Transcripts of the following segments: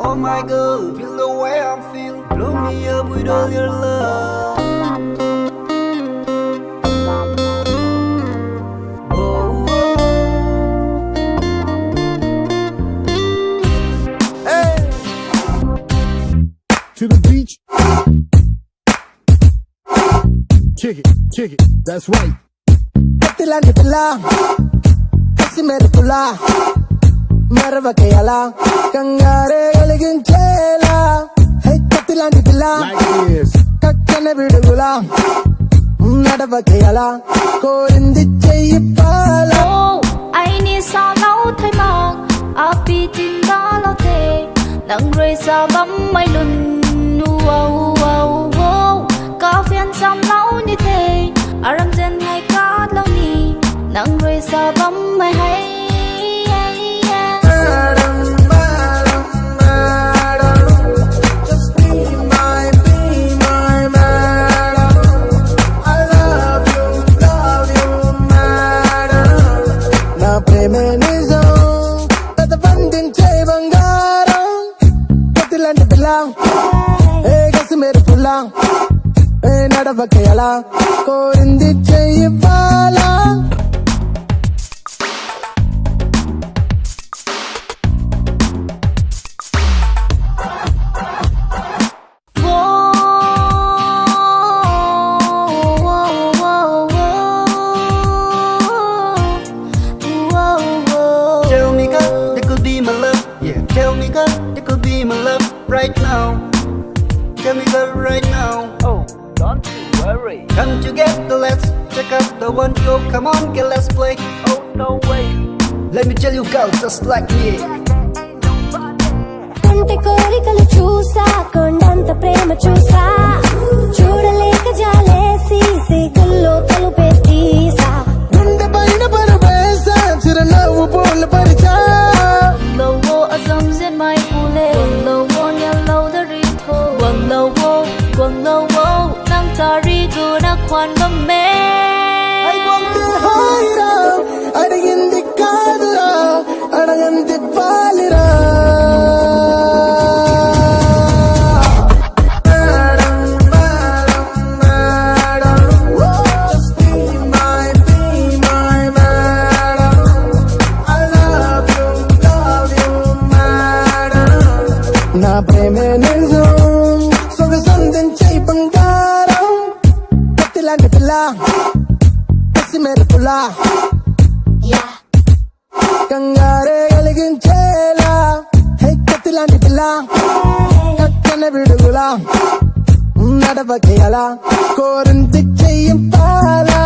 Oh my girl, feel the way I feel. Blow me up with all your love. Oh, hey. To the beach. Kick it, that's right. Petila nipila, kasi meripula, marvakayala, kangare galiginchela. Hey, petila nipila, Like this. kakkane vidugula, nadavakayala, korindicheyipala. Oh, ai ni sa lâu thay mong, api tin đó lo thế, nắng rơi sa bấm mây lùn. Wow wow wow, có phiền xăm lâu như thế, aram zen hay cát lâu ni, nắng rơi sa bấm mây hay. Nadavakayala, korindicheyipala. Tell me, God, that could be my love. Yeah, tell me, God, that could be my love right now. Tell me, God, right now. Oh, don't you worry. Come together, let's check out the one. Yo, come on, girl, let's play. Oh, no way. Let me tell you, girl, just like me. కొంటె కోరికలు చూసా కొండంత ప్రేమ చూసా చూడలేక జాలేసి సిగ్గుల్లో తలుపే తీసా గుండె పైన పరవేశా చిరునవ్వు పూలు పరిచా Lâu vô ở dòng duyên mai phù lê, lâu vô nhà lâu đã ri thô, quần lâu vô, nang ta ri gu na khoan bấm mê. I want హాయిరా అడిగింది కాదురా అడగంది పాలిరా నా ప్రేమే నిజం సొగసందించే బంగారం కత్తిలాంటి పిల్ల కసి మెరుపుల కంగారే కలిగించేలా హే కత్తిలాంటి పిల్ల కక్కన విడుగుల నడవకేలా కోరింది చెయ్యింపాలా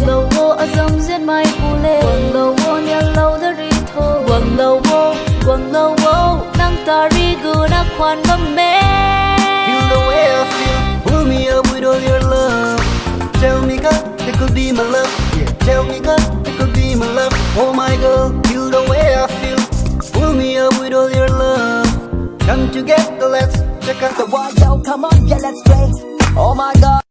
Lâu vô ở dòng duyên mai phù lê, lâu vô nhà lâu đã ri thô, quần lâu vô, nang ta ri gu na khoan bấm mê. Feel the way I feel. Pull me up with all your love. Tell me, God, that could be my love. Yeah, tell me, God, that could be my love. Oh my girl, feel the way I feel. Pull me up with all your love. Come together, let's check out the Why yo, come on, yeah, let's play. Oh my god.